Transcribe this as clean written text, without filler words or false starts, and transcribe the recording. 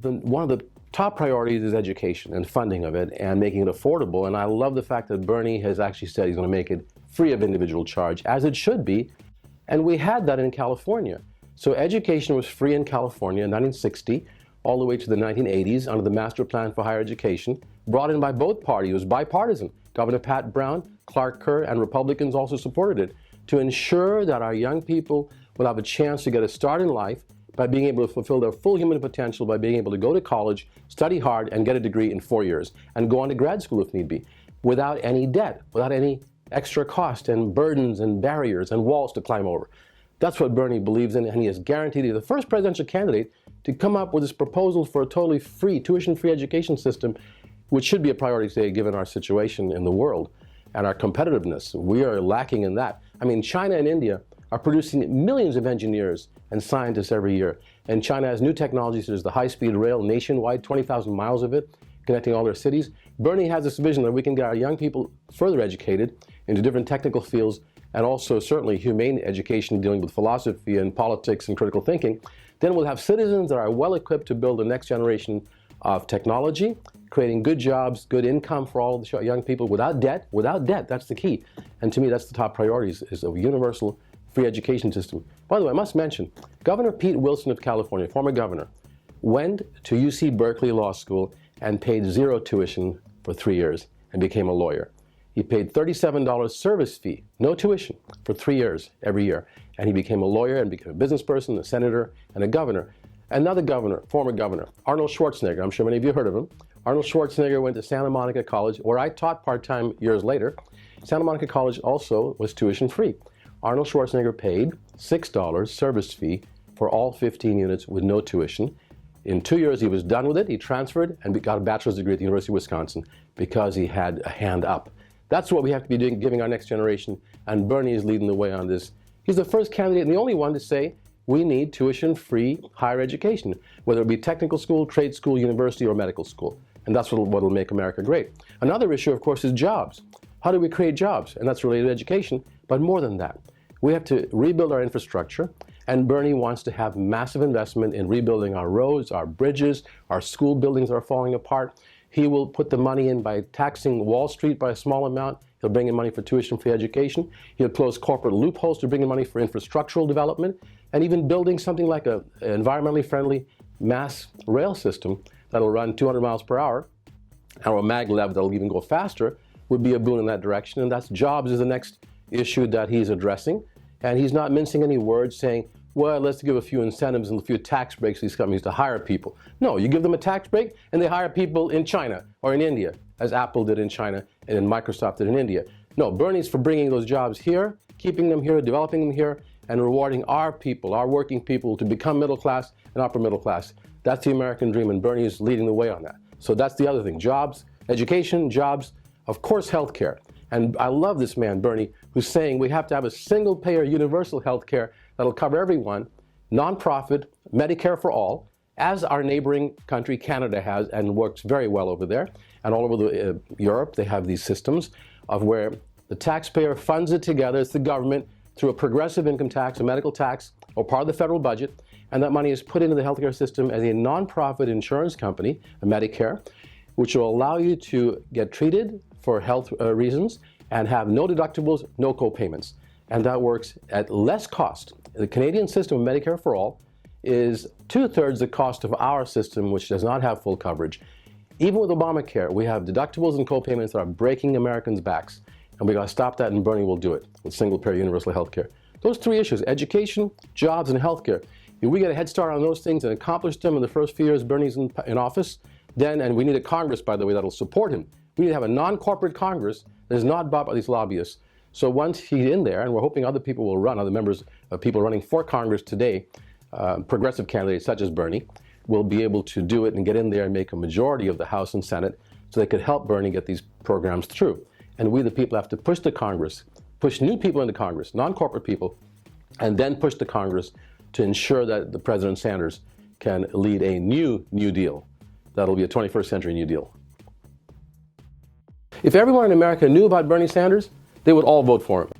One of the top priorities is education and funding of it and making it affordable. And I love the fact that Bernie has actually said he's going to make it free of individual charge, as it should be. And we had that in California. So education was free in California in 1960, all the way to the 1980s under the Master Plan for Higher Education, brought in by both parties. It was bipartisan. Governor Pat Brown, Clark Kerr, and Republicans also supported it to ensure that our young people will have a chance to get a start in life by being able to fulfill their full human potential, by being able to go to college, study hard, and get a degree in 4 years, and go on to grad school if need be, without any debt, without any extra cost and burdens and barriers and walls to climb over. That's what Bernie believes in, and he is guaranteed to be the first presidential candidate to come up with this proposal for a totally free, tuition-free education system, which should be a priority today given our situation in the world and our competitiveness. We are lacking in that. I mean, China and India are producing millions of engineers and scientists every year. And China has new technologies such as the high-speed rail nationwide, 20,000 miles of it, connecting all their cities. Bernie has this vision that we can get our young people further educated into different technical fields, and also certainly humane education dealing with philosophy and politics and critical thinking. Then we'll have citizens that are well equipped to build the next generation of technology, creating good jobs, good income for all of the young people without debt. Without debt, that's the key. And to me, that's the top priority, is a universal free education system. By the way, I must mention, Governor Pete Wilson of California, former governor, went to UC Berkeley Law School and paid zero tuition for 3 years and became a lawyer. He paid $37 service fee, no tuition, for 3 years every year. And he became a lawyer and became a business person, a senator, and a governor. Another governor, former governor, Arnold Schwarzenegger, I'm sure many of you heard of him. Arnold Schwarzenegger went to Santa Monica College, where I taught part-time years later. Santa Monica College also was tuition free. Arnold Schwarzenegger paid $6 service fee for all 15 units with no tuition. In 2 years, he was done with it. He transferred and got a bachelor's degree at the University of Wisconsin because he had a hand up. That's what we have to be doing, giving our next generation, and Bernie is leading the way on this. He's the first candidate and the only one to say we need tuition-free higher education, whether it be technical school, trade school, university, or medical school. And that's what will make America great. Another issue, of course, is jobs. How do we create jobs? And that's related to education, but more than that. We have to rebuild our infrastructure, and Bernie wants to have massive investment in rebuilding our roads, our bridges, our school buildings are falling apart. He will put the money in by taxing Wall Street by a small amount. He'll bring in money for tuition-free education. He'll close corporate loopholes to bring in money for infrastructural development, and even building something like an environmentally friendly mass rail system that'll run 200 miles per hour, or a maglev that'll even go faster, would be a boon in that direction. And that's jobs is the next issue that he's addressing. And he's not mincing any words, saying, well, let's give a few incentives and a few tax breaks to these companies to hire people. No, you give them a tax break and they hire people in China or in India, as Apple did in China and Microsoft did in India. No, Bernie's for bringing those jobs here, keeping them here, developing them here, and rewarding our people, our working people, to become middle class and upper middle class. That's the American dream, and Bernie is leading the way on that. So that's the other thing, jobs, education, jobs, of course, healthcare. And I love this man, Bernie, who's saying we have to have a single-payer universal health care that'll cover everyone, nonprofit, Medicare for all, as our neighboring country, Canada, has and works very well over there. And all over Europe, they have these systems of where the taxpayer funds it together. It's the government through a progressive income tax, a medical tax, or part of the federal budget. And that money is put into the healthcare system as a nonprofit insurance company, a Medicare, which will allow you to get treated for health reasons and have no deductibles, no co-payments. And that works at less cost. The Canadian system of Medicare for all is 2/3 the cost of our system, which does not have full coverage. Even with Obamacare, we have deductibles and co-payments that are breaking Americans' backs. And we got to stop that, and Bernie will do it with single-payer universal health care. Those three issues, education, jobs, and healthcare. If we get a head start on those things and accomplish them in the first few years Bernie's in office, then, and we need a Congress, by the way, that'll support him. We need to have a non-corporate Congress that is not bought by these lobbyists. So once he's in there, and we're hoping other people will run, other members of people running for Congress today, progressive candidates such as Bernie, will be able to do it and get in there and make a majority of the House and Senate so they could help Bernie get these programs through. And we, the people, have to push the Congress, push new people into Congress, non-corporate people, and then push the Congress to ensure that the President Sanders can lead a new New Deal. That'll be a 21st century New Deal. If everyone in America knew about Bernie Sanders, they would all vote for him.